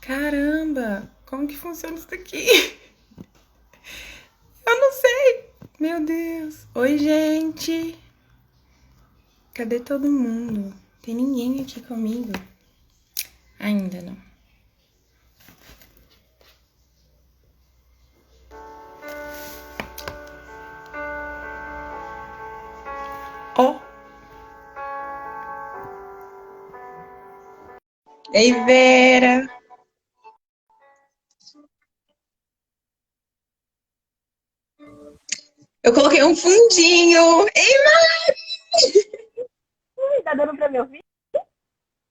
Caramba, como que funciona isso daqui? Eu não sei. Meu Deus. Oi, gente. Cadê todo mundo? Tem ninguém aqui comigo? Ainda não. Ó. Ei, Vera. Eu coloquei um fundinho. Ei, Ui, tá dando pra me ouvir?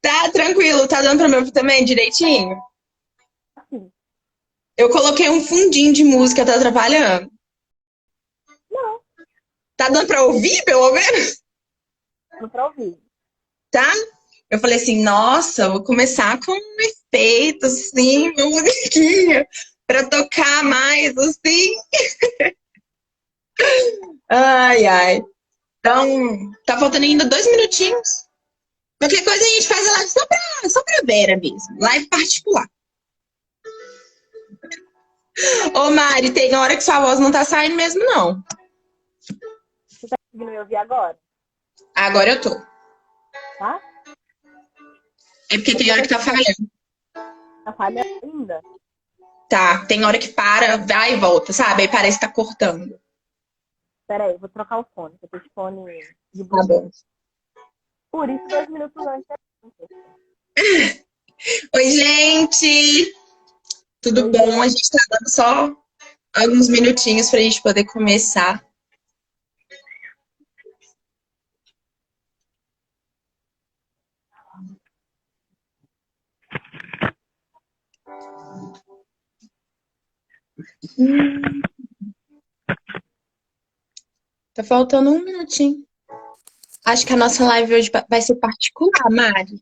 tá tranquilo? Tá dando pra me ouvir também direitinho? Sim. Eu coloquei um fundinho de música, tá atrapalhando? Não, Tá dando pra ouvir, pelo menos? dando pra ouvir. Tá? Eu falei assim, nossa, vou começar com um efeito, assim, uma musiquinha, pra tocar mais, assim. Ai, ai. Então, tá faltando ainda 2 minutinhos. Qualquer coisa a gente faz a live só pra Vera mesmo. Live particular. Ô, Mari, tem hora que sua voz não tá saindo mesmo, não. Você tá conseguindo me ouvir agora? Agora eu tô. Tá? É porque tem Porque hora que tá falhando. tá falhando ainda. Tá, tem hora que para, vai e volta, sabe? Aí parece que tá cortando. Pera aí, vou trocar o fone. Eu tô de fone de Tá Bluetooth. bom. Por isso, 2 minutos antes. Oi, gente! Tudo Oi, bom? A gente. gente tá dando só alguns minutinhos pra gente poder começar. Tá faltando 1 minutinho. Acho que a nossa live hoje vai ser particular, Mari.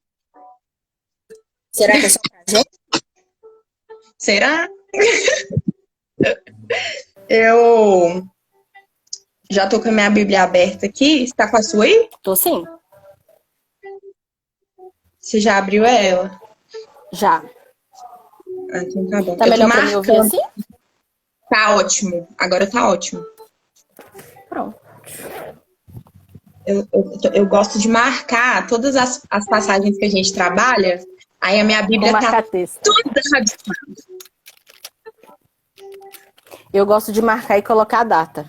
Será que é só pra gente? Será? Eu já tô com a minha Bíblia aberta aqui. Você tá com a sua aí? Tô sim. Você já abriu ela? Já. Ah, então tá bom. Tá Eu tô melhor pra me ouvir marcando. assim? Tá ótimo. Agora tá ótimo. Pronto. Eu gosto de marcar todas as passagens que a gente trabalha. Aí a minha Vou Bíblia tá marcar texto. toda rabiscada. Eu gosto de marcar e colocar a data.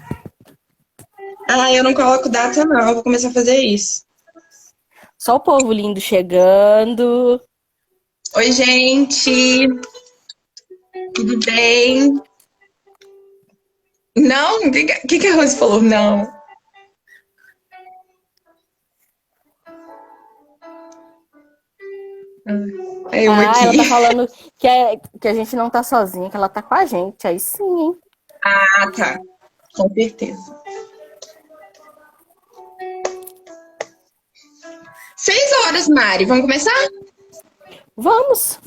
Ah, eu não coloco data, não. Eu vou começar a fazer isso. Só o povo lindo chegando. Oi, gente. Tudo bem? Não? O que a Rose falou? Não. Eu Ah, ela aqui. tá falando que a gente não tá sozinha, que ela tá com a gente. Aí sim, hein? Ah, tá. Com certeza. 6 horas, Mari. Vamos começar? Vamos.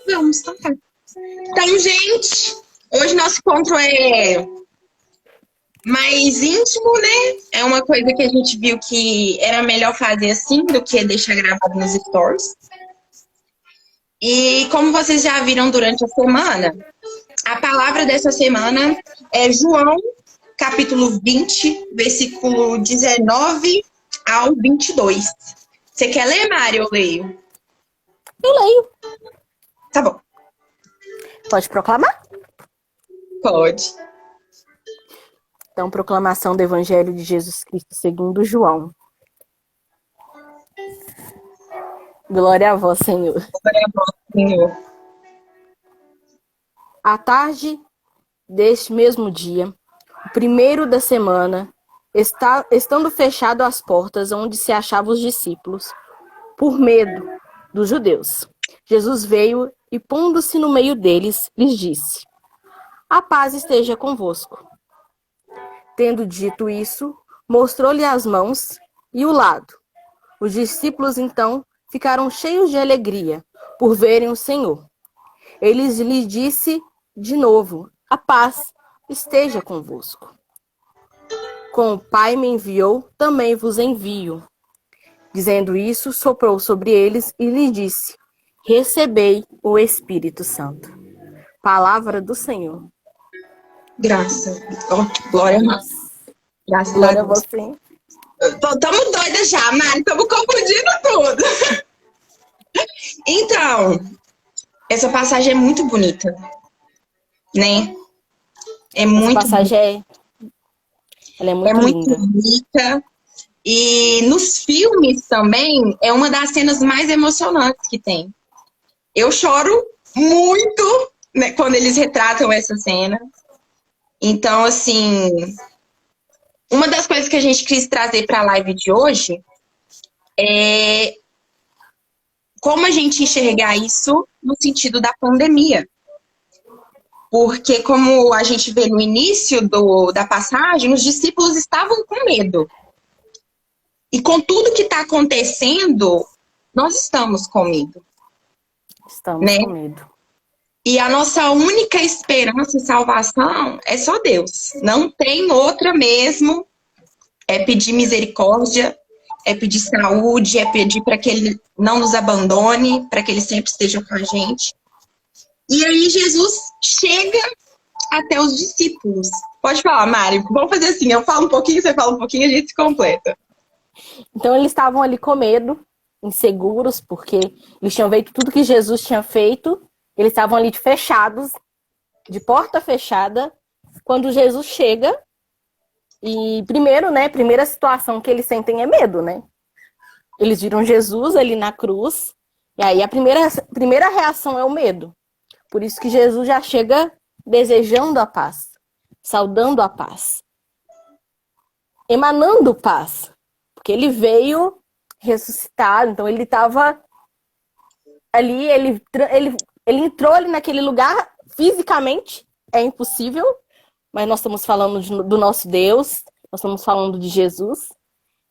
Vamos, então tá. Então, gente, hoje nosso encontro é mais íntimo, né? É uma coisa que a gente viu que era melhor fazer assim do que deixar gravado nos stories. E como vocês já viram durante a semana, a palavra dessa semana é João, capítulo 20, versículo 19 ao 22. Você quer ler, Mari? Eu leio. Eu leio. Tá bom, Pode proclamar? pode. Então, proclamação do Evangelho de Jesus Cristo segundo João. Glória a vós, Senhor. Glória a vós, Senhor. À tarde deste mesmo dia, o primeiro da semana, estando fechado as portas onde se achavam os discípulos, por medo dos judeus, Jesus veio e, pondo-se no meio deles, lhes disse: A paz esteja convosco. Tendo dito isso, mostrou-lhe as mãos e o lado. Os discípulos, então, ficaram cheios de alegria por verem o Senhor. Ele lhes disse de novo: A paz esteja convosco. Como o Pai me enviou, também vos envio. Dizendo isso, soprou sobre eles e lhes disse: recebei o Espírito Santo. Palavra do Senhor. Graça. Glória a Deus. Graças Glória a a Deus. você. Estamos doidas já, Mari. Estamos confundindo tudo. Então, essa passagem é muito bonita, né? É Essa muito, passagem ela é muito muito linda. bonita. E nos filmes também é uma das cenas mais emocionantes que tem. Eu choro muito, né, quando eles retratam essa cena. Então, assim, uma das coisas que a gente quis trazer para a live de hoje é como a gente enxergar isso no sentido da pandemia. Porque, como a gente vê no início da passagem, os discípulos estavam com medo. E com tudo que está acontecendo, nós estamos com medo. Estamos Né? com medo. E a nossa única esperança e salvação é só Deus. Não tem outra mesmo. É pedir misericórdia, é pedir saúde, é pedir para que Ele não nos abandone, para que Ele sempre esteja com a gente. E aí Jesus chega até os discípulos. Pode falar, Mari. Vamos fazer assim, eu falo um pouquinho, você fala um pouquinho, a gente se completa. Então eles estavam ali com medo, inseguros, porque eles tinham feito tudo que Jesus tinha feito. Eles estavam ali fechados, de porta fechada, quando Jesus chega. E primeiro, né, primeira situação que eles sentem é medo, né? Eles viram Jesus ali na cruz, e aí a primeira reação é o medo. Por isso que Jesus já chega desejando a paz, saudando a paz, emanando paz, porque ele veio ressuscitado, então ele estava ali, ele entrou ali naquele lugar fisicamente, é impossível, mas nós estamos falando do nosso Deus, nós estamos falando de Jesus.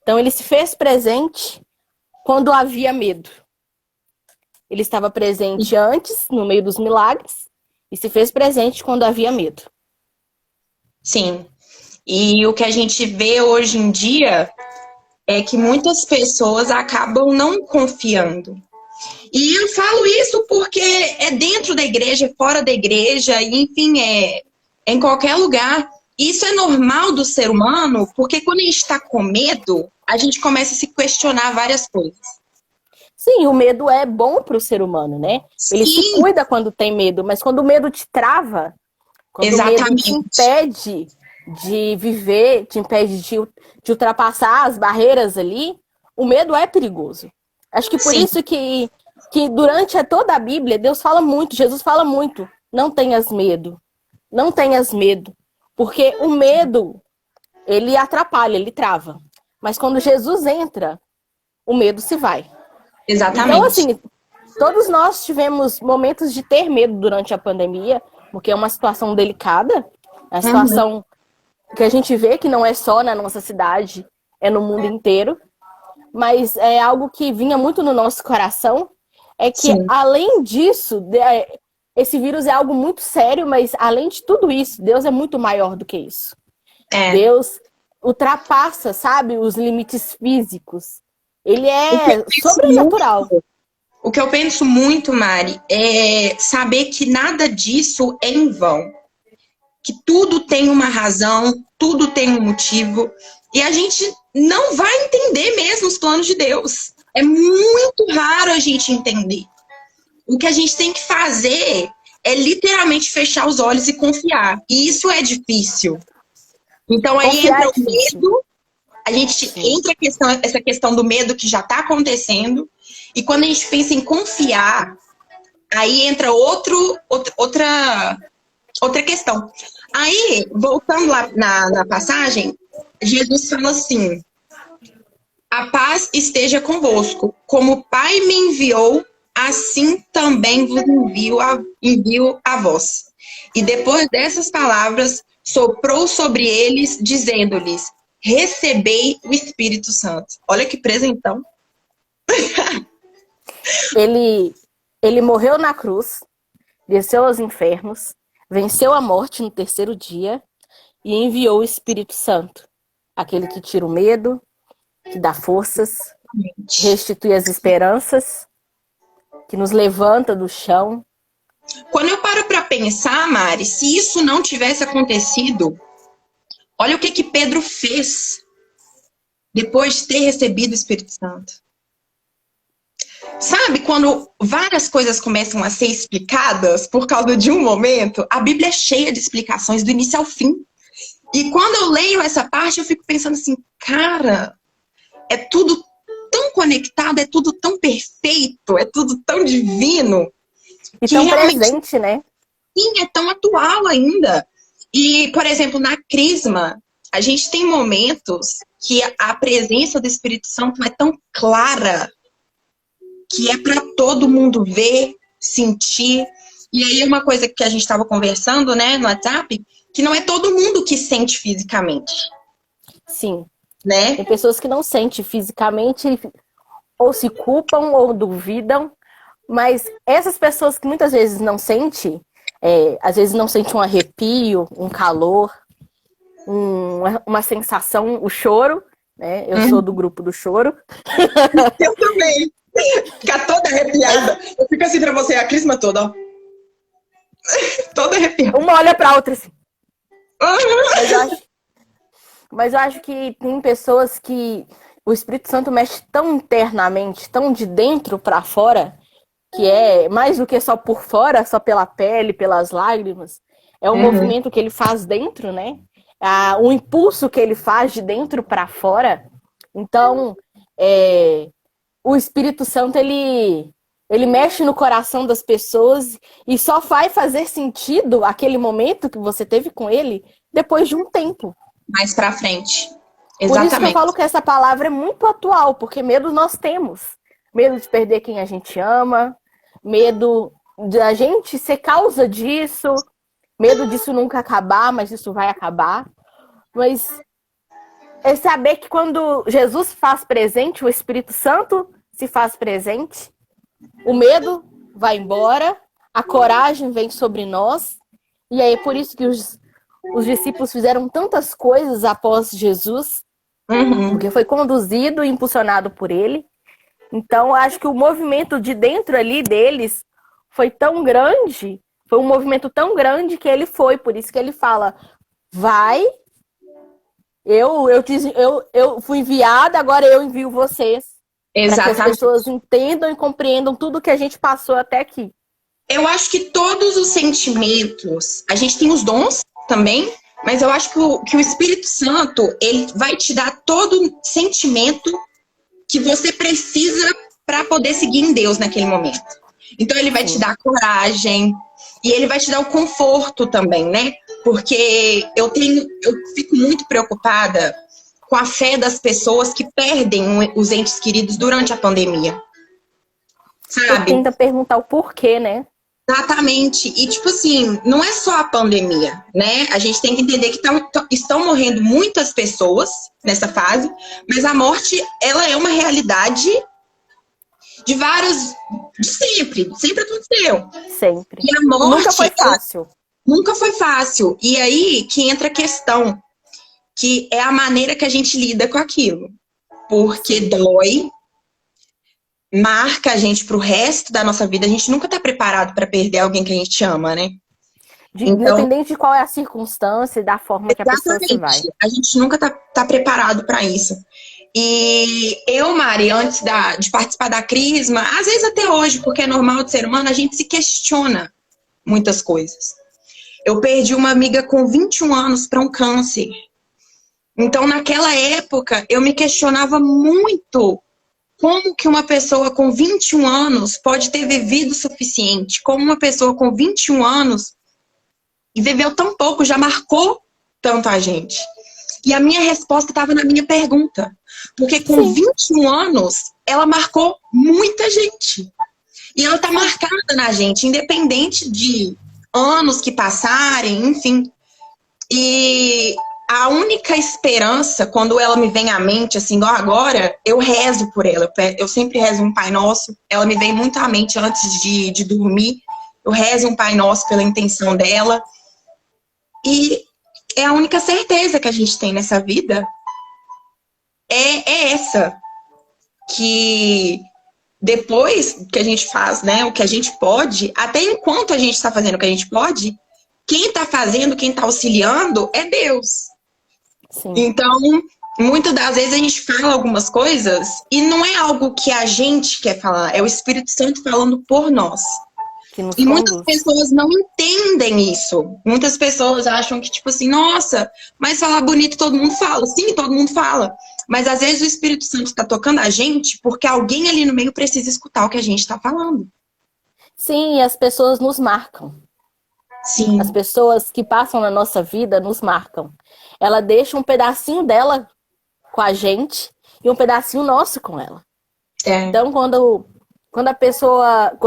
Então ele se fez presente quando havia medo. Ele estava presente antes, no meio dos milagres, e se fez presente quando havia medo. Sim. E o que a gente vê hoje em dia é que muitas pessoas acabam não confiando. E eu falo isso porque é dentro da igreja, fora da igreja, enfim, é em qualquer lugar. Isso é normal do ser humano, porque quando a gente está com medo, a gente começa a se questionar várias coisas. Sim, o medo é bom para o ser humano, né? Ele se Sim, cuida quando tem medo, mas quando o medo te trava, quando o medo te exatamente. impede de viver, te impede de ultrapassar as barreiras ali, o medo é perigoso. Acho que por Sim, isso que durante toda a Bíblia, Deus fala muito, Jesus fala muito, não tenhas medo, não tenhas medo. Porque o medo, ele atrapalha, ele trava. Mas quando Jesus entra, o medo se vai. Então, exatamente. assim, todos nós tivemos momentos de ter medo durante a pandemia, porque é uma situação delicada, é uma situação que a gente vê que não é só na nossa cidade, é no mundo inteiro, mas é algo que vinha muito no nosso coração, é que Sim, além disso, esse vírus é algo muito sério, mas além de tudo isso, Deus é muito maior do que isso. é. Deus ultrapassa, sabe, os limites físicos. Ele O que eu é penso sobrenatural. muito, o que eu penso muito, Mari, é saber que nada disso é em vão. Que tudo tem uma razão, tudo tem um motivo, e a gente não vai entender mesmo os planos de Deus. É muito raro a gente entender. O que a gente tem que fazer é literalmente fechar os olhos e confiar. E isso é difícil. Então aí Confiar entra é o difícil. medo, a gente Sim. entra essa questão do medo que já está acontecendo, e quando a gente pensa em confiar, aí entra outra questão. Aí, voltando lá na passagem, Jesus fala assim: a paz esteja convosco. Como o Pai me enviou, assim também vos envio a vós. E depois dessas palavras, soprou sobre eles, dizendo-lhes: recebei o Espírito Santo. Olha que presentão. Ele morreu na cruz, desceu aos infernos, venceu a morte no terceiro dia e enviou o Espírito Santo, aquele que tira o medo, que dá forças, restitui as esperanças que nos levanta do chão. Quando eu paro para pensar, Mari, se isso não tivesse acontecido, olha o que Pedro fez depois de ter recebido o Espírito Santo. Sabe, quando várias coisas começam a ser explicadas por causa de um momento, a Bíblia é cheia de explicações do início ao fim. E quando eu leio essa parte, eu fico pensando assim, cara, é tudo tão conectado, é tudo tão perfeito, é tudo tão divino. E tão presente, né? Sim, é tão atual ainda. E, por exemplo, na Crisma, a gente tem momentos que a presença do Espírito Santo é tão clara que é para todo mundo ver, sentir. E aí uma coisa que a gente estava conversando, né, no WhatsApp, que não é todo mundo que sente fisicamente. Sim. Né? Tem pessoas que não sentem fisicamente, ou se culpam, ou duvidam. Mas essas pessoas que muitas vezes não sentem, às vezes não sentem um arrepio, um calor, uma sensação, o choro, né? Eu sou do grupo do choro. Eu também. Fica toda arrepiada. Eu fico assim pra você, a Crisma toda, ó. Toda arrepiada. Uma olha pra outra assim. Mas eu acho que tem pessoas que o Espírito Santo mexe tão internamente, tão de dentro pra fora, que é mais do que só por fora, só pela pele, pelas lágrimas. É um movimento que ele faz dentro, né? O impulso que ele faz de dentro para fora. Então, o Espírito Santo, ele mexe no coração das pessoas e só vai fazer sentido aquele momento que você teve com ele depois de um tempo. Mais pra frente. Exatamente. Por isso que eu falo que essa palavra é muito atual, porque medo nós temos. Medo de perder quem a gente ama, medo de a gente ser causa disso, medo disso nunca acabar, mas isso vai acabar. Mas é saber que quando Jesus faz presente, o Espírito Santo se faz presente, o medo vai embora, a coragem vem sobre nós, e aí é por isso que os discípulos fizeram tantas coisas após Jesus, porque foi conduzido e impulsionado por ele. Então, acho que o movimento de dentro ali deles foi tão grande, foi um movimento tão grande que ele foi. Por isso que ele fala, vai, eu fui enviada, agora eu envio vocês. Para que as pessoas entendam e compreendam tudo que a gente passou até aqui. Eu acho que todos os sentimentos, a gente tem os dons também, mas eu acho que o Espírito Santo, ele vai te dar todo sentimento que você precisa para poder seguir em Deus naquele momento. Então ele vai te dar coragem e ele vai te dar o conforto também, né? Porque eu fico muito preocupada com a fé das pessoas que perdem os entes queridos durante a pandemia. Sabe? Eu tento perguntar o porquê, né? Exatamente. E, tipo assim, não é só a pandemia, né? A gente tem que entender que estão morrendo muitas pessoas nessa fase, mas a morte, ela é uma realidade de sempre aconteceu. Sempre. E a morte... Nunca foi fácil. Nunca foi fácil. E aí que entra a questão, que é a maneira que a gente lida com aquilo. Porque dói, marca a gente pro resto da nossa vida. A gente nunca tá preparado para perder alguém que a gente ama, né? Independente de qual é a circunstância e da forma que a pessoa se vai. A gente nunca tá preparado para isso. E eu, Mari, antes de participar da Crisma, às vezes até hoje, porque é normal de ser humano, a gente se questiona muitas coisas. Eu perdi uma amiga com 21 anos para um câncer. Então, naquela época, eu me questionava muito como que uma pessoa com 21 anos pode ter vivido o suficiente. Como uma pessoa com 21 anos e viveu tão pouco, já marcou tanto a gente. E a minha resposta estava na minha pergunta. Porque com 21 anos, ela marcou muita gente. E ela tá marcada na gente, independente de anos que passarem, enfim. E a única esperança, quando ela me vem à mente, assim, igual agora, eu rezo por ela. Eu sempre rezo um Pai Nosso. Ela me vem muito à mente antes de dormir. Eu rezo um Pai Nosso pela intenção dela. E é a única certeza que a gente tem nessa vida. É essa. Que depois que a gente faz, né, o que a gente pode, até enquanto a gente está fazendo o que a gente pode, quem está fazendo, quem está auxiliando é Deus. Sim. Então, muitas das vezes a gente fala algumas coisas e não é algo que a gente quer falar, é o Espírito Santo falando por nós. Que nos E muitas conduz. pessoas não entendem isso. Muitas pessoas acham que, tipo assim, nossa, mas falar bonito todo mundo fala. Sim, todo mundo fala. Mas às vezes o Espírito Santo está tocando a gente porque alguém ali no meio precisa escutar o que a gente está falando. Sim, e as pessoas nos marcam. Sim. As pessoas que passam na nossa vida nos marcam. Ela deixa um pedacinho dela com a gente e um pedacinho nosso com ela. É. Então, quando a pessoa...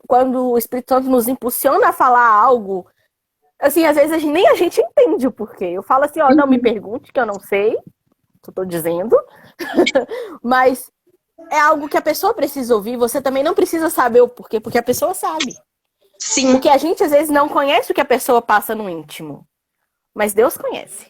Quando o Espírito Santo nos impulsiona a falar algo, assim, às vezes nem a gente entende o porquê. Eu falo assim, ó, não me pergunte, que eu não sei, eu tô dizendo. Mas é algo que a pessoa precisa ouvir, você também não precisa saber o porquê, porque a pessoa sabe. Sim. Porque a gente, às vezes, não conhece o que a pessoa passa no íntimo. Mas Deus conhece.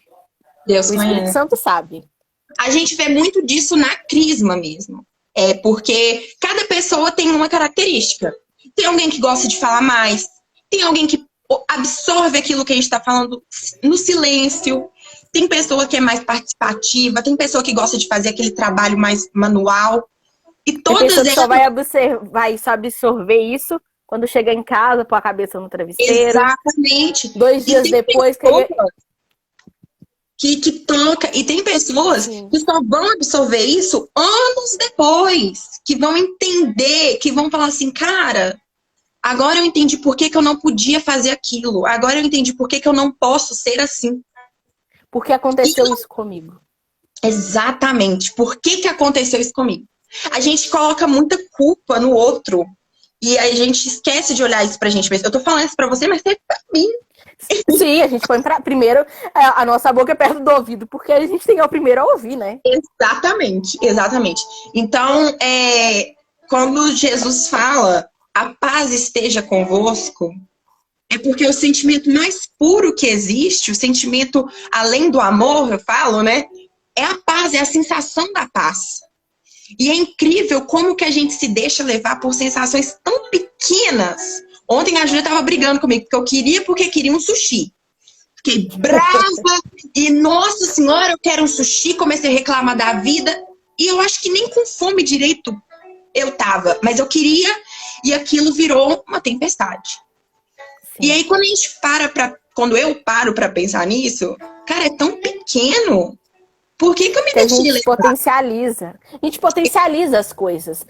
Deus O Espírito conhece. Santo sabe. A gente vê muito disso na crisma mesmo. É porque cada pessoa tem uma característica. Tem alguém que gosta de falar mais. Tem alguém que absorve aquilo que a gente está falando no silêncio. Tem pessoa que é mais participativa. Tem pessoa que gosta de fazer aquele trabalho mais manual. E Tem todas pessoa que só elas... vai só absorver isso quando chega em casa, pôr a cabeça no travesseiro. Exatamente. 2 dias depois que toca. E tem pessoas Sim. que só vão absorver isso anos depois. Que vão entender, que vão falar assim, cara, agora eu entendi por que eu não podia fazer aquilo. Agora eu entendi por que eu não posso ser assim. Porque aconteceu isso comigo. Exatamente. Por que aconteceu isso comigo? A gente coloca muita culpa no outro. E a gente esquece de olhar isso pra gente mesmo. Eu tô falando isso pra você, mas é pra mim. Sim, a gente põe primeiro a nossa boca é perto do ouvido, porque a gente tem que ser o primeiro a ouvir, né? Exatamente, exatamente. Então, quando Jesus fala, a paz esteja convosco, é porque o sentimento mais puro que existe, o sentimento além do amor, eu falo, né? É a paz, é a sensação da paz. E é incrível como que a gente se deixa levar por sensações tão pequenas. Ontem a Júlia tava brigando comigo, porque queria um sushi. Fiquei brava e, nossa senhora, eu quero um sushi. Comecei a reclamar da vida. E eu acho que nem com fome direito eu tava. Mas eu queria e aquilo virou uma tempestade. Sim. E aí quando eu paro pra pensar nisso, cara, é tão pequeno. Por que eu me deixei levar? A gente potencializa as coisas.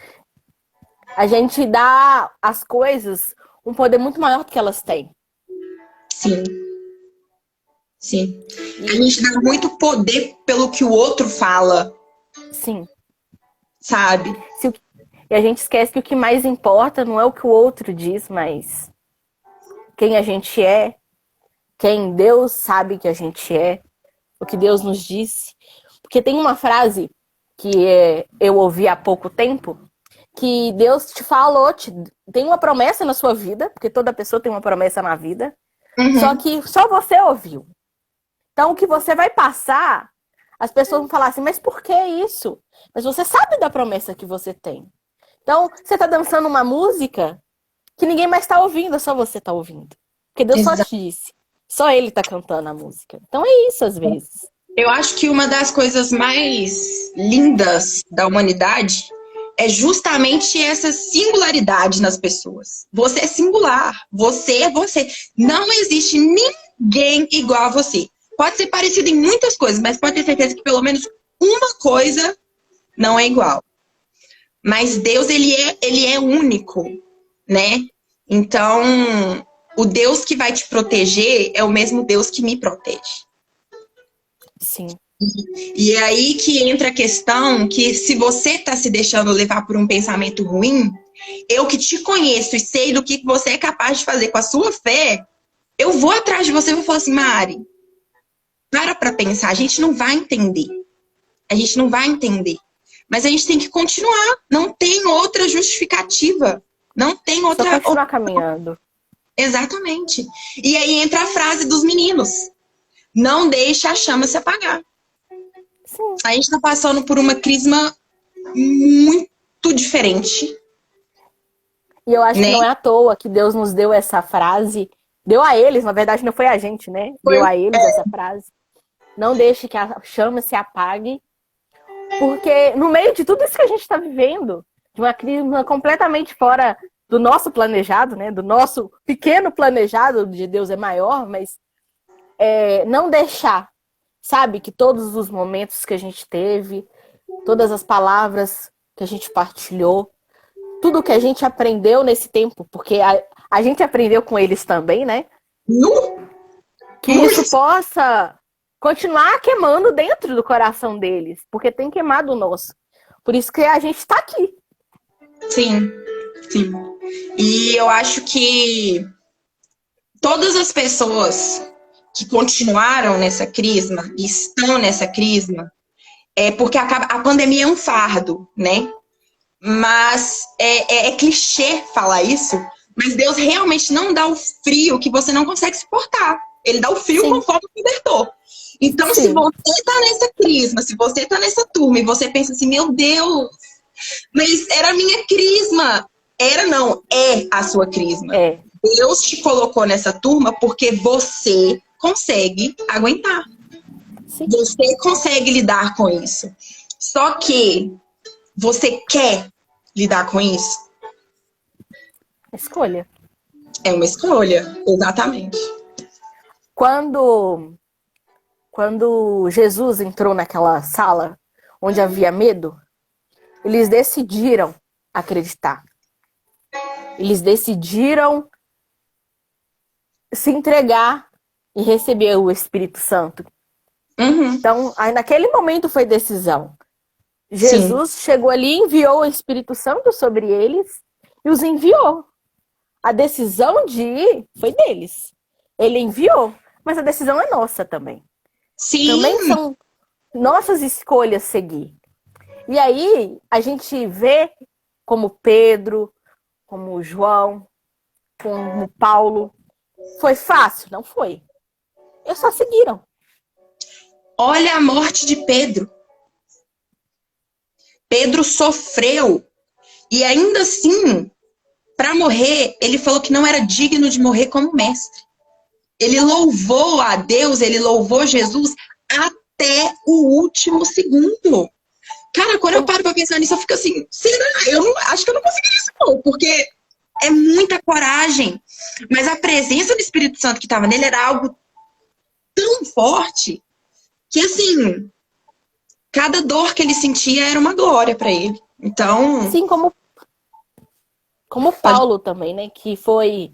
A gente dá às coisas um poder muito maior do que elas têm. Sim. Sim. A gente dá muito poder pelo que o outro fala. Sim. Sabe? E a gente esquece que o que mais importa não é o que o outro diz, mas quem a gente é, quem Deus sabe que a gente é, o que Deus nos disse. Porque tem uma frase que eu ouvi há pouco tempo, que Deus te falou, tem uma promessa na sua vida, porque toda pessoa tem uma promessa na vida, só que só você ouviu. Então, o que você vai passar, as pessoas vão falar assim, mas por que isso? Mas você sabe da promessa que você tem. Então, você tá dançando uma música que ninguém mais tá ouvindo, só você tá ouvindo. Porque Deus só te disse. Só Ele tá cantando a música. Então é isso, às vezes. Eu acho que uma das coisas mais lindas da humanidade é justamente essa singularidade nas pessoas. Você é singular. Você é você. Não existe ninguém igual a você. Pode ser parecido em muitas coisas, mas pode ter certeza que pelo menos uma coisa não é igual. Mas Deus, ele é único, né? Então, o Deus que vai te proteger é o mesmo Deus que me protege. Sim. E é aí que entra a questão que se você está se deixando levar por um pensamento ruim, eu que te conheço e sei do que você é capaz de fazer com a sua fé, eu vou atrás de você e vou falar assim, Mari, para pensar, a gente não vai entender. A gente não vai entender. Mas a gente tem que continuar. Não tem outra justificativa. Não tem outra... Só continuar caminhando. Exatamente. E aí entra a frase dos meninos. Não deixe a chama se apagar. Sim. A gente está passando por uma crisma muito diferente. E eu acho que né? não é à toa que Deus nos deu essa frase. Deu a eles, na verdade não foi a gente, né? Foi, Deu a eles essa frase. Não deixe que a chama se apague. Porque no meio de tudo isso que a gente está vivendo, de uma crise completamente fora do nosso planejado, né? Do nosso pequeno planejado, de Deus é maior, mas não deixar, sabe, que todos os momentos que a gente teve, todas as palavras que a gente partilhou, tudo que a gente aprendeu nesse tempo, porque a gente aprendeu com eles também, né? nu, Que muito, isso possa continuar queimando dentro do coração deles, porque tem queimado o nosso. Por isso que a gente está aqui. sim, sim. E eu acho que todas as pessoas que continuaram nessa crisma, e estão nessa crisma, porque a pandemia é um fardo, né? Mas é clichê falar isso, mas Deus realmente não dá o frio que você não consegue suportar. Ele dá o frio Sim, conforme o cobertor. Então, se sim, você tá nessa crisma, se você tá nessa turma e você pensa assim, meu Deus, mas era a minha crisma. Era não, é a sua crisma. é. Deus te colocou nessa turma porque você consegue aguentar. Sim, Você consegue lidar com isso. Só que você quer lidar com isso? escolha. É uma escolha, exatamente. Quando, quando Jesus entrou naquela sala onde havia medo, eles decidiram acreditar. Eles decidiram se entregar e receber o Espírito Santo. Uhum, Então, aí naquele momento foi decisão. sim, Jesus chegou ali, enviou o Espírito Santo sobre eles e os enviou. A decisão de ir foi deles. Ele enviou, mas a decisão é nossa também. Também sim. são nossas escolhas seguir. E aí a gente vê como Pedro, como João, como Paulo. Foi fácil? Não foi. Eles só seguiram. Olha a morte de Pedro. Pedro sofreu e ainda assim, para morrer, ele falou que não era digno de morrer como mestre. Ele louvou a Deus, ele louvou Jesus até o último segundo. Cara, quando eu paro pra pensar nisso, eu fico assim, será? Eu não, acho que eu não conseguiria isso não, porque é muita coragem. Mas a presença do Espírito Santo que estava nele era algo tão forte que, assim, cada dor que ele sentia era uma glória para ele. Então, Assim como pode. Paulo também, né? Que foi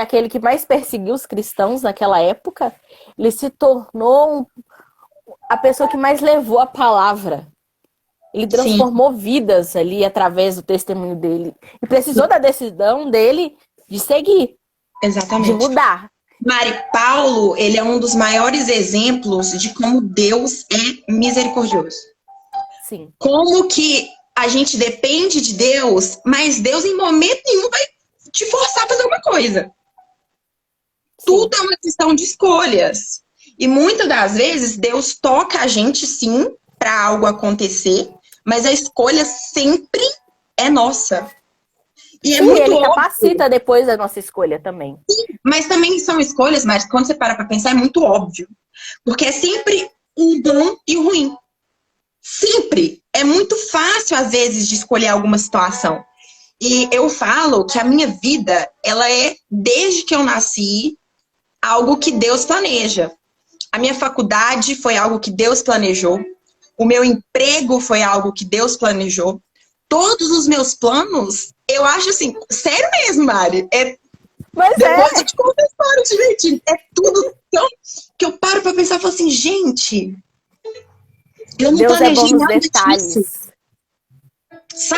aquele que mais perseguiu os cristãos naquela época. Ele se tornou a pessoa que mais levou a palavra. Ele Sim, transformou vidas ali através do testemunho dele. E precisou da decisão dele de seguir, de exatamente. mudar. Mari, Paulo, ele é um dos maiores exemplos de como Deus é misericordioso. Sim, Como que a gente depende de Deus, mas Deus em momento nenhum vai te forçar a fazer alguma coisa. sim. Tudo é uma questão de escolhas. E muitas das vezes Deus toca a gente sim para algo acontecer, mas a escolha sempre é nossa. E é Sim, muito ele óbvio, capacita depois da nossa escolha também. mas também são escolhas, mas quando você para pensar é muito óbvio. Porque é sempre um bom e o ruim. Sempre. É muito fácil, às vezes, de escolher alguma situação. E eu falo que a minha vida, ela é, desde que eu nasci, algo que Deus planeja. A minha faculdade foi algo que Deus planejou. O meu emprego foi algo que Deus planejou. Todos os meus planos, eu acho assim, sério mesmo, Mari. Mas Depois eu é, te conto a história direitinho. É tudo tão que eu paro pra pensar e falo assim, gente, eu não Deus é bom planejei nos nada disso, detalhes.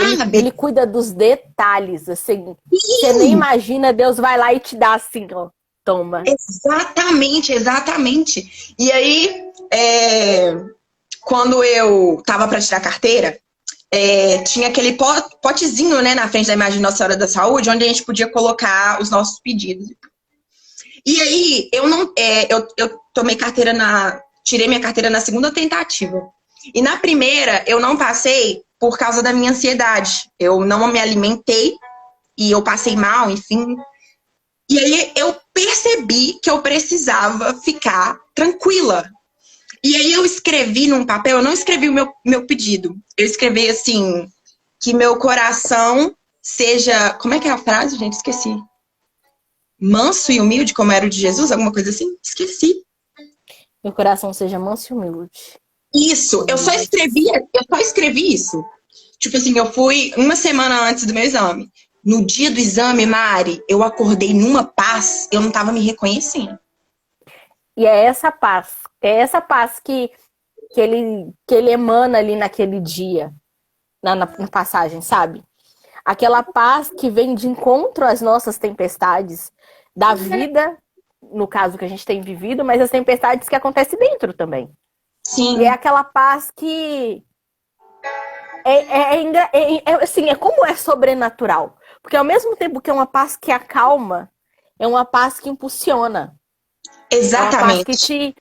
Ele sabe? cuida dos detalhes, assim. Você nem Sim, imagina, Deus vai lá e te dá assim, ó. Toma. exatamente, exatamente. E aí, quando eu tava para tirar carteira, tinha aquele potezinho, né, na frente da imagem de Nossa Senhora da Saúde, onde a gente podia colocar os nossos pedidos. E aí, eu não, eu tomei carteira tirei minha carteira na segunda tentativa. E na primeira, eu não passei por causa da minha ansiedade. Eu não me alimentei e eu passei mal, enfim. E aí eu percebi que eu precisava ficar tranquila. E aí eu escrevi num papel, eu não escrevi o meu pedido. Eu escrevi assim, que meu coração seja... Como é que é a frase, gente? Esqueci. Manso e humilde, como era o de Jesus? Alguma coisa assim? Esqueci. Meu coração seja manso e humilde. Isso, eu só escrevi isso. Tipo assim, eu fui uma semana antes do meu exame. No dia do exame, Mari, eu acordei numa paz, eu não tava me reconhecendo. E é essa paz que ele emana ali naquele dia, na passagem, sabe? Aquela paz que vem de encontro às nossas tempestades da vida, no caso que a gente tem vivido, mas as tempestades que acontecem dentro também. Sim. E é aquela paz que assim, é como é sobrenatural. Porque ao mesmo tempo que é uma paz que acalma, é uma paz que impulsiona. É uma paz Exatamente.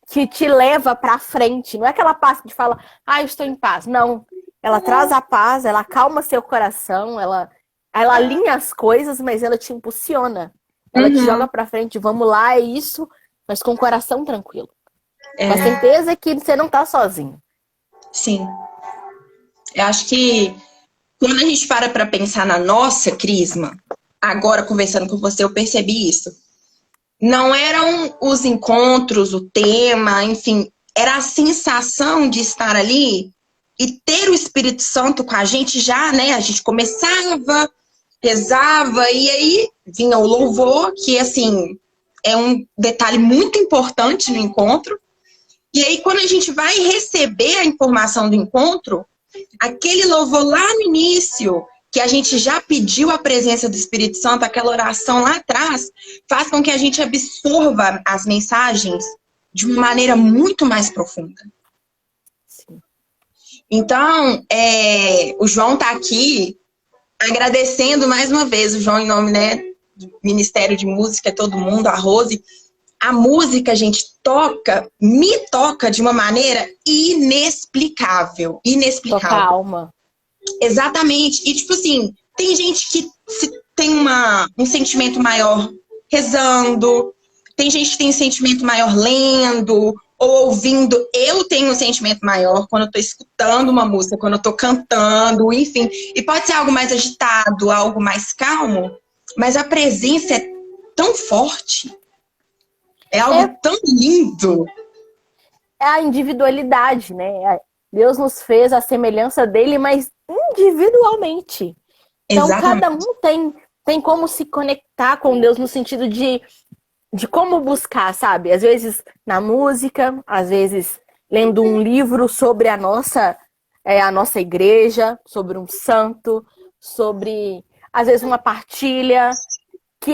que te leva pra frente. Não é aquela paz que te fala, eu estou em paz. Não. Ela traz a paz, ela acalma seu coração, ela alinha as coisas, mas ela te impulsiona. Ela te joga pra frente. Vamos lá, é isso, mas com o coração tranquilo. Com a certeza que você não tá sozinho. Sim. Eu acho que quando a gente para pensar na nossa crisma, agora conversando com você, eu percebi isso. Não eram os encontros, o tema, enfim, era a sensação de estar ali e ter o Espírito Santo com a gente já, né? A gente começava, rezava, e aí vinha o louvor, que assim, é um detalhe muito importante no encontro. E aí, quando a gente vai receber a informação do encontro, aquele louvor lá no início, que a gente já pediu a presença do Espírito Santo, aquela oração lá atrás, faz com que a gente absorva as mensagens de uma maneira muito mais profunda. Sim. Então, o João está aqui agradecendo mais uma vez, o João em nome, né, do Ministério de Música, todo mundo, a Rose. A música, gente, me toca de uma maneira inexplicável. Toca a alma. Exatamente. E, tipo assim, tem gente que tem um sentimento maior rezando, tem gente que tem um sentimento maior lendo ou ouvindo. Eu tenho um sentimento maior quando eu tô escutando uma música, quando eu tô cantando, enfim. E pode ser algo mais agitado, algo mais calmo, mas a presença é tão forte. É algo tão lindo. É a individualidade, né? Deus nos fez a semelhança dele, mas individualmente. Então, Exatamente. cada um tem como se conectar com Deus no sentido de como buscar, sabe? Às vezes na música, às vezes lendo um livro sobre a nossa igreja, sobre um santo, sobre, às vezes, uma partilha, que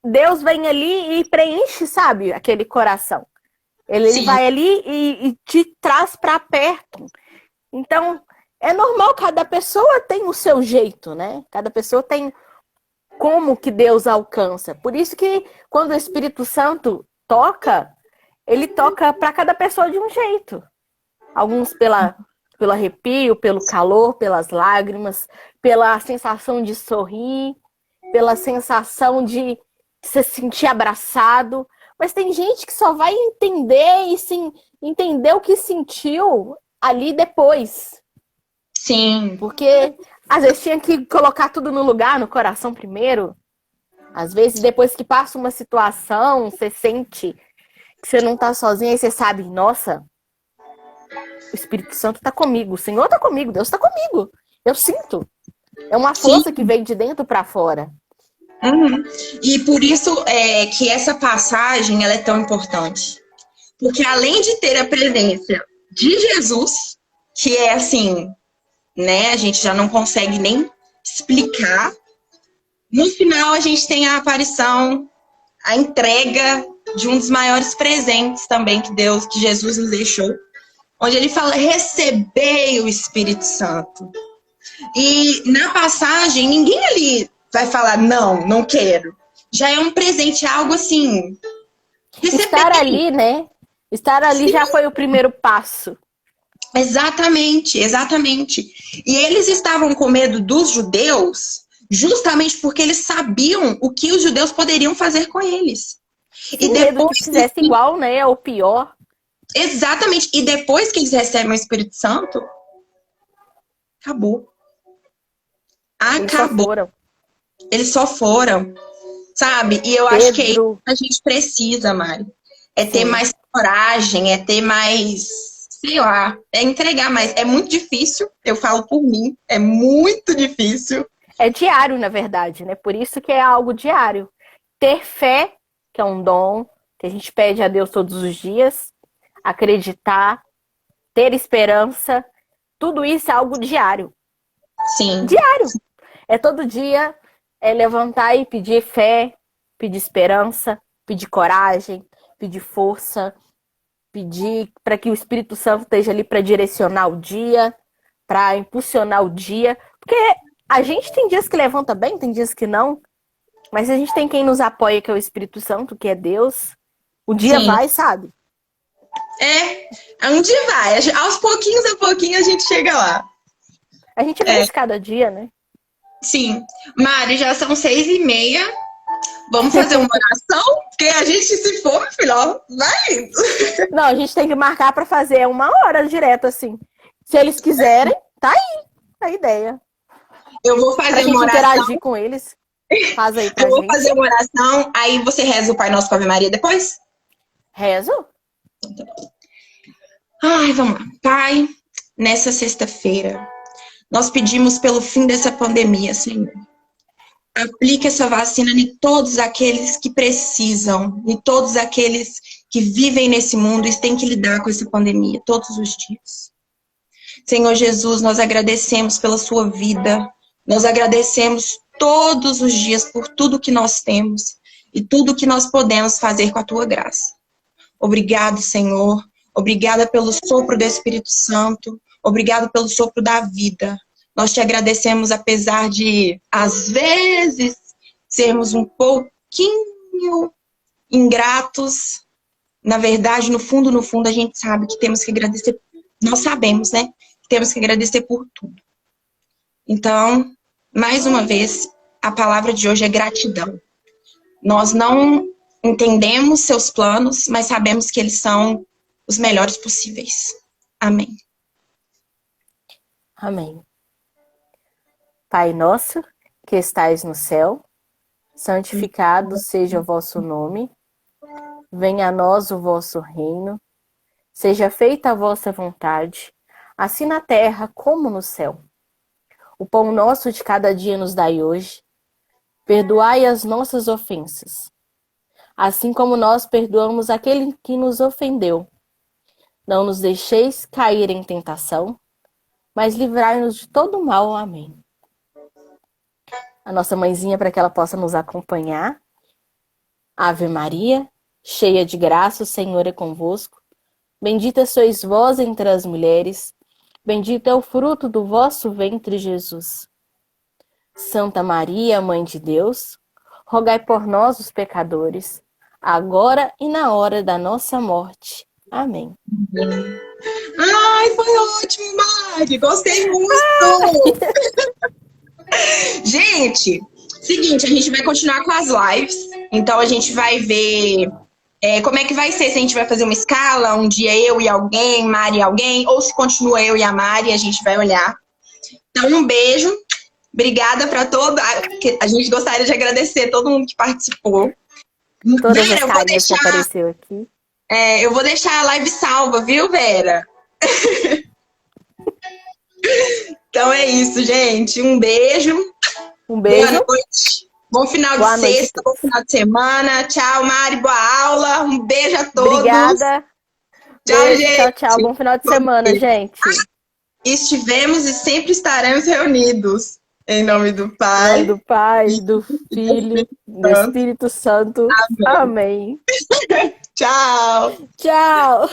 Deus vem ali e preenche, sabe? Aquele coração. Ele vai ali e te traz para perto. Então, é normal, cada pessoa tem o seu jeito, né? Cada pessoa tem como que Deus alcança. Por isso que quando o Espírito Santo toca, ele toca para cada pessoa de um jeito. Alguns pelo arrepio, pelo calor, pelas lágrimas, pela sensação de sorrir, pela sensação de se sentir abraçado. Mas tem gente que só vai entender e sim, entender o que sentiu ali depois. Sim. Porque às vezes tinha que colocar tudo no lugar, no coração primeiro. Às vezes, depois que passa uma situação, você sente que você não tá sozinho, aí você sabe, nossa, o Espírito Santo tá comigo, o Senhor tá comigo, Deus tá comigo. Eu sinto. É uma força que vem de dentro para fora. E por isso que essa passagem ela é tão importante. Porque além de ter a presença de Jesus, que é assim, né, a gente já não consegue nem explicar, no final a gente tem a aparição, a entrega de um dos maiores presentes também que Jesus nos deixou, onde ele fala, recebei o Espírito Santo. E na passagem, ninguém ali vai falar, não quero. Já é um presente, algo assim. Estar ali, né? Estar ali já foi o primeiro passo. Exatamente, exatamente. E eles estavam com medo dos judeus, Justamente porque eles sabiam o que os judeus poderiam fazer com eles. E medo que fizesse igual, né? Ou pior. Exatamente. E depois que eles recebem o Espírito Santo, acabou. Eles só Acabou. foram. Eles só foram, sabe? E eu acho que é isso que a gente precisa, Mari. É ter mais coragem, é ter mais, sei lá, é entregar mais. É muito difícil, eu falo por mim, é muito difícil. É diário, na verdade, né? Por isso que é algo diário. Ter fé, que é um dom, que a gente pede a Deus todos os dias. Acreditar, ter esperança. Tudo isso é algo diário. Sim. Diário. É todo dia levantar e pedir fé, pedir esperança, pedir coragem, pedir força, pedir para que o Espírito Santo esteja ali para direcionar o dia, para impulsionar o dia. Porque a gente tem dias que levanta bem, tem dias que não. Mas a gente tem quem nos apoia, que é o Espírito Santo, que é Deus. O dia vai, sabe? Um dia vai. Aos pouquinhos a pouquinho a gente chega lá. A gente vence cada dia, né? Sim. Mari, já são 6h30. Vamos fazer uma oração? Porque a gente, se for, meu filho, ó, vai indo. Não, a gente tem que marcar para fazer 1 hora direto, assim. Se eles quiserem, tá aí a ideia. Eu vou fazer pra gente uma oração. Interagir com eles. Faz aí pra Eu vou gente. fazer uma oração, aí você reza o Pai Nosso com a Ave Maria depois? Rezo? Ai, vamos lá. Pai, nessa sexta-feira, nós pedimos pelo fim dessa pandemia, Senhor. Aplique essa vacina em todos aqueles que precisam, em todos aqueles que vivem nesse mundo e têm que lidar com essa pandemia todos os dias. Senhor Jesus, nós agradecemos pela sua vida, nós agradecemos todos os dias por tudo que nós temos e tudo que nós podemos fazer com a tua graça. Obrigado, Senhor. Obrigada pelo sopro do Espírito Santo. Obrigado pelo sopro da vida. Nós te agradecemos, apesar de, às vezes, sermos um pouquinho ingratos. Na verdade, no fundo, a gente sabe que temos que agradecer. Nós sabemos, né? Que temos que agradecer por tudo. Então, mais uma vez, a palavra de hoje é gratidão. Nós não entendemos seus planos, mas sabemos que eles são os melhores possíveis. Amém. Amém. Pai nosso, que estais no céu, santificado seja o vosso nome. Venha a nós o vosso reino. Seja feita a vossa vontade, assim na terra como no céu. O pão nosso de cada dia nos dai hoje. Perdoai as nossas ofensas, assim como nós perdoamos aquele que nos ofendeu. Não nos deixeis cair em tentação, mas livrai-nos de todo mal. Amém. A nossa mãezinha, para que ela possa nos acompanhar. Ave Maria, cheia de graça, o Senhor é convosco. Bendita sois vós entre as mulheres, bendito é o fruto do vosso ventre, Jesus. Santa Maria, Mãe de Deus, rogai por nós, os pecadores, agora e na hora da nossa morte. Amém. Ai, foi ótimo, Mari! Gostei muito! Gente, seguinte, a gente vai continuar com as lives, então a gente vai ver como é que vai ser, se a gente vai fazer uma escala, um dia eu e alguém, Mari e alguém, ou se continua eu e a Mari, a gente vai olhar. Então, um beijo, obrigada para todo. A gente gostaria de agradecer todo mundo que participou. Todas as carinhas que apareceu aqui. Eu vou deixar a live salva, viu, Vera? Então é isso, gente. Um beijo. Um beijo. Boa noite. Bom final de sexta, bom final de semana. Tchau, Mari. Boa aula. Um beijo a todos. Obrigada. Tchau, beijo, gente. Tchau, tchau. Bom final de semana, gente. Estivemos e sempre estaremos reunidos. Em nome do Pai. Em nome do Pai, do Filho, do Espírito Santo. Amém. Tchau. Tchau.